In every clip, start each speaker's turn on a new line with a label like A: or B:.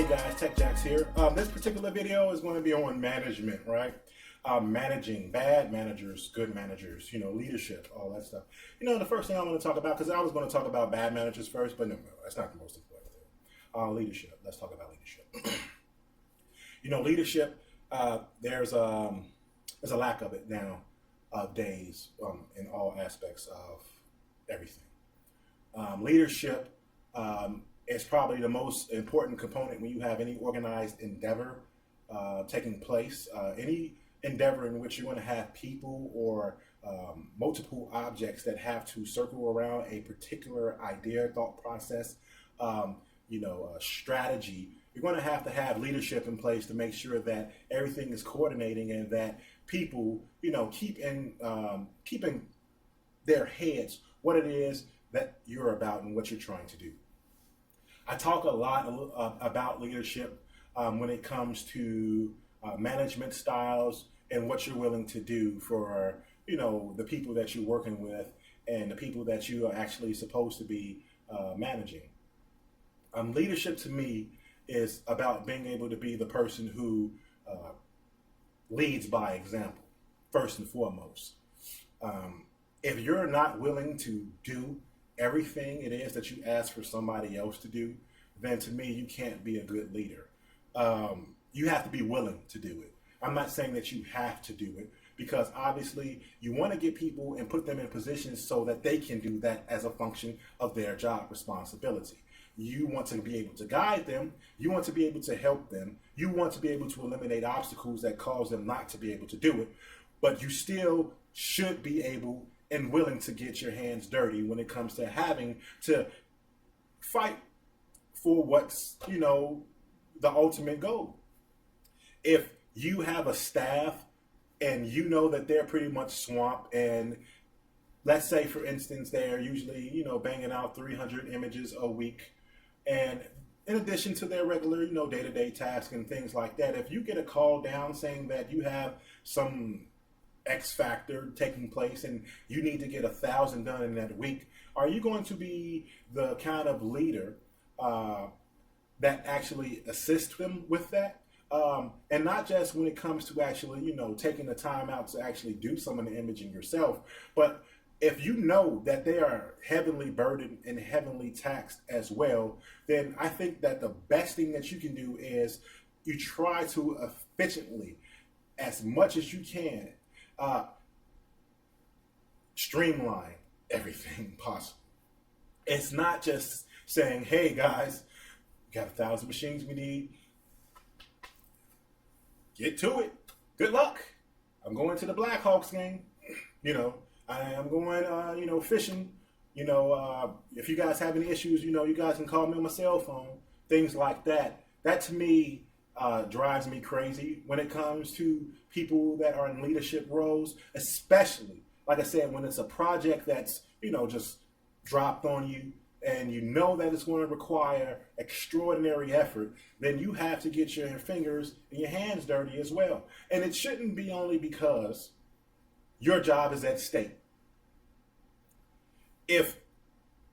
A: guys, Tech Jacks here. This particular video is going to be on management, right? Managing bad managers, good managers, leadership, all that stuff. The first thing I want to talk about, because I was going to talk about bad managers first, but no, that's not the most important thing. Leadership. Let's talk about leadership. Leadership. There's a lack of it now, days, in all aspects of everything. Leadership. It's probably the most important component when you have any organized endeavor taking place. Any endeavor in which you're going to have people or multiple objects that have to circle around a particular idea, thought process, strategy. You're going to have leadership in place to make sure that everything is coordinating and that people, keeping their heads what it is that you're about and what you're trying to do. I talk a lot about leadership when it comes to management styles and what you're willing to do for, the people that you're working with and the people that you are actually supposed to be managing. Leadership to me is about being able to be the person who leads by example, first and foremost. If you're not willing to do everything it is that you ask for somebody else to do, then to me, you can't be a good leader. You have to be willing to do it. I'm not saying that you have to do it, because obviously you want to get people and put them in positions so that they can do that as a function of their job responsibility. You want to be able to guide them. You want to be able to help them. You want to be able to eliminate obstacles that cause them not to be able to do it. But you still should be able and willing to get your hands dirty when it comes to having to fight for what's, the ultimate goal. If you have a staff and you know that they're pretty much swamped, and let's say, for instance, they're usually, banging out 300 images a week, and in addition to their regular, day-to-day tasks and things like that, if you get a call down saying that you have some X factor taking place and you need to get 1,000 done in that week, are you going to be the kind of leader that actually assists them with that? And not just when it comes to actually, taking the time out to actually do some of the imaging yourself, but if you know that they are heavily burdened and heavily taxed as well, then I think that the best thing that you can do is you try to efficiently, as much as you can, streamline everything possible. It's not just saying, hey guys, we got 1,000 machines we need. Get to it. Good luck. I'm going to the Blackhawks game. I am going, fishing. If you guys have any issues, you guys can call me on my cell phone. Things like that. That to me drives me crazy when it comes to people that are in leadership roles, especially, like I said, when it's a project that's, just dropped on you and you know that it's going to require extraordinary effort, then you have to get your fingers and your hands dirty as well. And it shouldn't be only because your job is at stake. If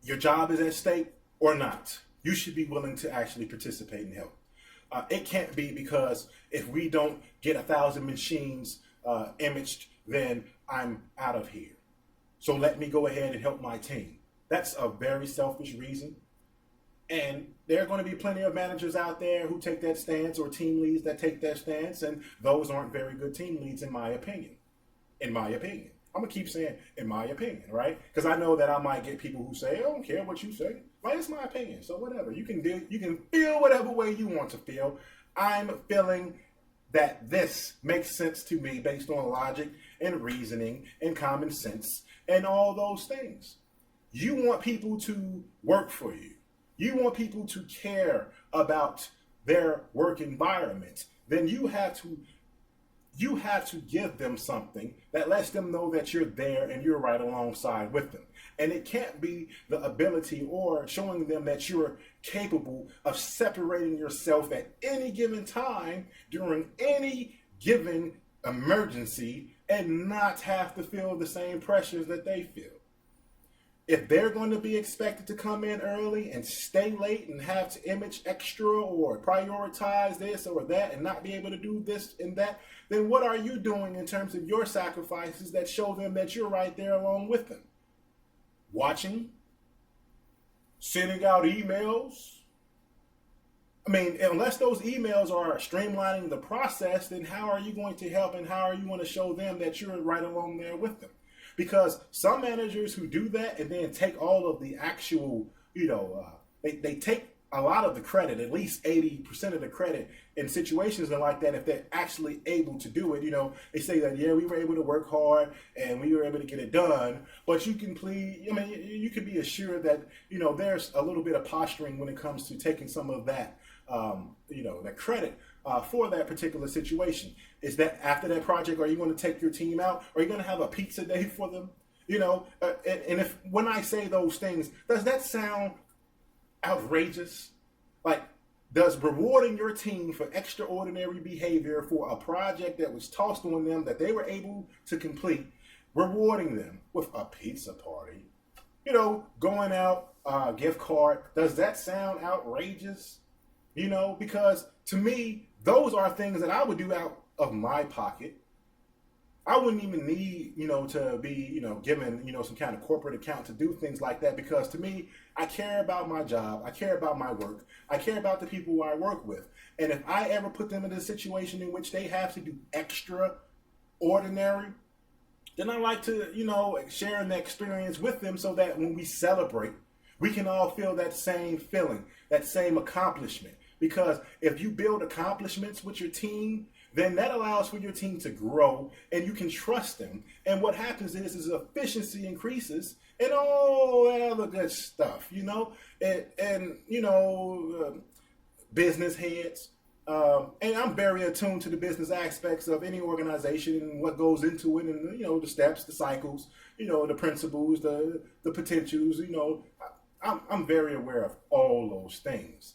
A: your job is at stake or not, you should be willing to actually participate and help. It can't be because if we don't get 1,000 machines imaged, then I'm out of here. So let me go ahead and help my team. That's a very selfish reason. And there are going to be plenty of managers out there who take that stance, or team leads that take that stance, and those aren't very good team leads in my opinion. In my opinion. I'm going to keep saying, in my opinion, right? Because I know that I might get people who say, I don't care what you say. Well, it's my opinion, so whatever. You can feel whatever way you want to feel. I'm feeling that this makes sense to me based on logic and reasoning and common sense and all those things. You want people to work for you. You want people to care about their work environment. Then you have to give them something that lets them know that you're there and you're right alongside with them. And it can't be the ability or showing them that you're capable of separating yourself at any given time during any given emergency and not have to feel the same pressures that they feel. if they're going to be expected to come in early and stay late and have to image extra or prioritize this or that and not be able to do this and that, then what are you doing in terms of your sacrifices that show them that you're right there along with them? Watching, sending out emails. I mean, unless those emails are streamlining the process, then how are you going to help and how are you going to show them that you're right along there with them? Because some managers who do that and then take all of the actual, they take a lot of the credit, at least 80% of the credit in situations like that, if they're actually able to do it. They say that, yeah, we were able to work hard and we were able to get it done, but you can you can be assured that, there's a little bit of posturing when it comes to taking some of that, that credit for that particular situation. Is that after that project, are you going to take your team out? Are you going to have a pizza day for them? And if when I say those things, does that sound outrageous? Like, does rewarding your team for extraordinary behavior for a project that was tossed on them that they were able to complete, rewarding them with a pizza party, going out, gift card, does that sound outrageous? Because to me, those are things that I would do out of my pocket. I wouldn't even need, to be, given, some kind of corporate account to do things like that, because to me, I care about my job. I care about my work. I care about the people who I work with. And if I ever put them in a situation in which they have to do extraordinary, then I like to, share in that experience with them so that when we celebrate, we can all feel that same feeling, that same accomplishment. Because if you build accomplishments with your team, then that allows for your team to grow and you can trust them. And what happens is efficiency increases and all that other good stuff, business heads. And I'm very attuned to the business aspects of any organization and what goes into it and, the steps, the cycles, the principles, the potentials, I'm very aware of all those things.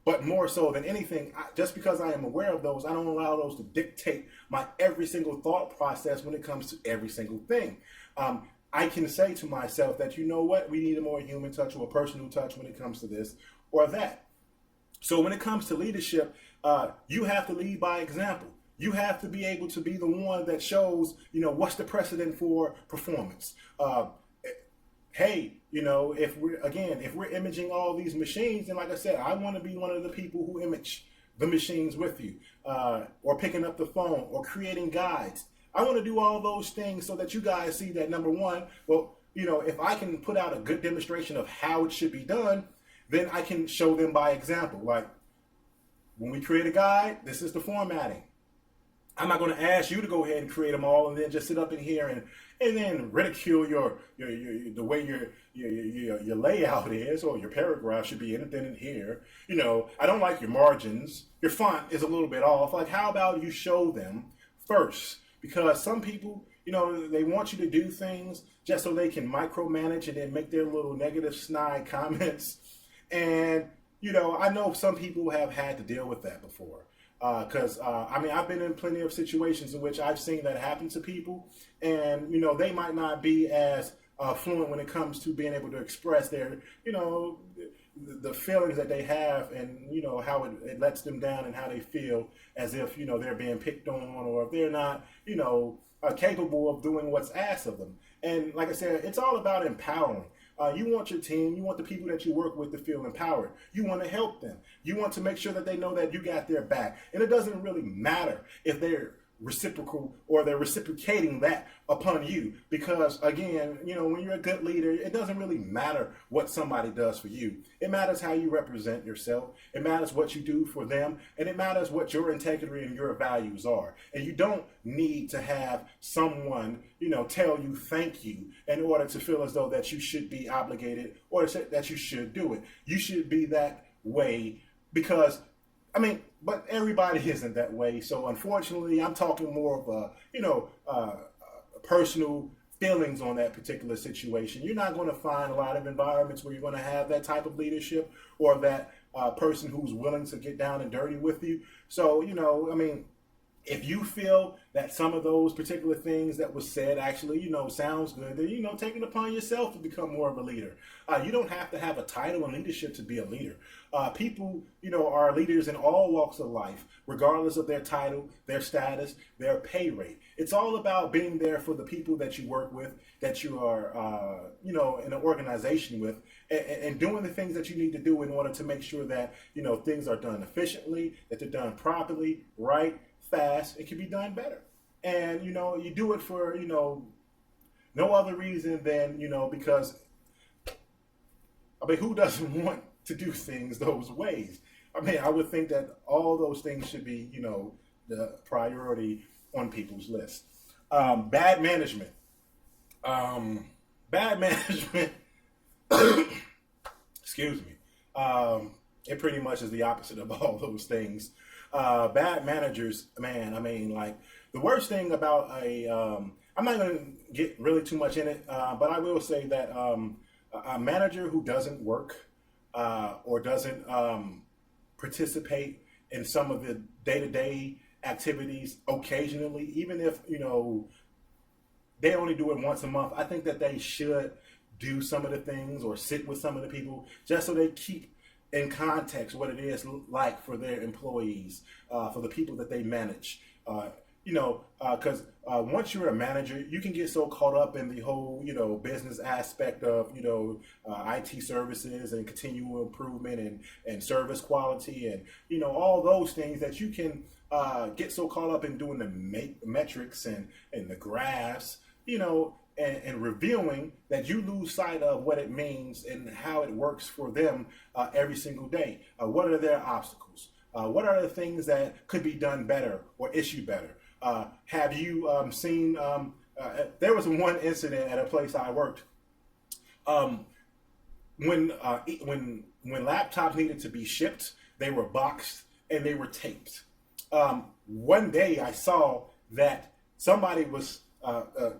A: But more so than anything, just because I am aware of those, I don't allow those to dictate my every single thought process when it comes to every single thing. I can say to myself that, we need a more human touch or a personal touch when it comes to this or that. So when it comes to leadership, you have to lead by example. You have to be able to be the one that shows, what's the precedent for performance. Hey, if we're imaging all these machines, and like I said, I want to be one of the people who image the machines with you, or picking up the phone or creating guides. I want to do all those things so that you guys see that, number one, if I can put out a good demonstration of how it should be done, then I can show them by example. Like, when we create a guide, this is the formatting. I'm not going to ask you to go ahead and create them all and then just sit up in here and then ridicule the way your layout is, or your paragraph should be anything in here. I don't like your margins. Your font is a little bit off. Like, how about you show them first? Because some people, they want you to do things just so they can micromanage and then make their little negative snide comments. And, I know some people have had to deal with that before. Because I've been in plenty of situations in which I've seen that happen to people, and they might not be as fluent when it comes to being able to express their the feelings that they have, and how it lets them down and how they feel as if they're being picked on, or if they're not capable of doing what's asked of them. And like I said, it's all about empowering. You want your team, you want the people that you work with to feel empowered. You want to help them. You want to make sure that they know that you got their back. And it doesn't really matter if they're reciprocal or they're reciprocating that upon you, because again, when you're a good leader, it doesn't really matter what somebody does for you. It matters how you represent yourself. It matters what you do for them, and it matters what your integrity and your values are. And you don't need to have someone tell you thank you in order to feel as though that you should be obligated or that you should do it. You should be that way because but everybody isn't that way. So unfortunately, I'm talking more of personal feelings on that particular situation. You're not going to find a lot of environments where you're going to have that type of leadership or that person who's willing to get down and dirty with you. So, If you feel that some of those particular things that was said actually, sounds good, then, take it upon yourself to become more of a leader. You don't have to have a title in leadership to be a leader. People, are leaders in all walks of life, regardless of their title, their status, their pay rate. It's all about being there for the people that you work with, that you are, in an organization with, and doing the things that you need to do in order to make sure that, things are done efficiently, that they're done properly, right, fast. It can be done better. And, you do it for, no other reason than, because, who doesn't want to do things those ways? I would think that all those things should be, the priority on people's list. Bad management. Bad management, excuse me, it pretty much is the opposite of all those things. Bad managers, man, the worst thing about I'm not going to get really too much in it, but I will say that a manager who doesn't work or doesn't participate in some of the day-to-day activities occasionally, even if, they only do it once a month, I think that they should do some of the things or sit with some of the people just so they keep in context what it is like for their employees, for the people that they manage. Because once you're a manager, you can get so caught up in the whole, business aspect of, IT services and continual improvement and service quality and, all those things that you can get so caught up in doing the metrics and the graphs, and reviewing that you lose sight of what it means and how it works for them every single day. What are their obstacles? What are the things that could be done better or issue better? Have you seen, there was one incident at a place I worked when laptops needed to be shipped, they were boxed and they were taped. One day I saw that somebody was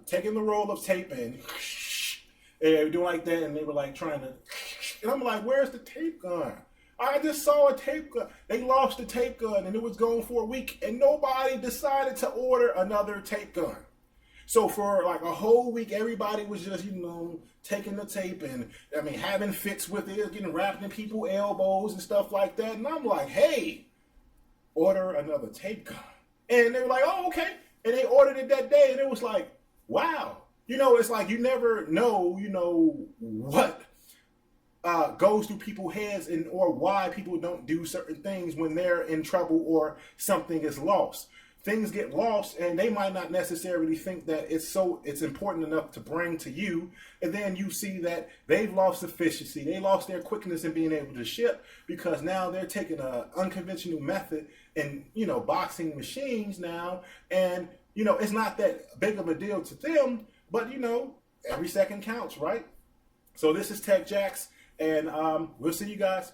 A: taking the roll of tape and they were doing like that, and they were like trying to, and I'm like, where's the tape gun? I just saw a tape gun. They lost the tape gun and it was gone for a week and nobody decided to order another tape gun. So for like a whole week, everybody was just, taking the tape and having fits with it, getting wrapped in people's elbows and stuff like that. And I'm like, hey, order another tape gun. And they were like, oh, okay. And they ordered it that day, and it was like, wow. It's like you never know, what goes through people's heads or why people don't do certain things when they're in trouble or something is lost. Things get lost, and they might not necessarily think that it's important enough to bring to you. And then you see that they've lost efficiency. They lost their quickness in being able to ship because now they're taking an unconventional method in, boxing machines now. And, it's not that big of a deal to them, but, every second counts, right? So this is Tech Jax, and we'll see you guys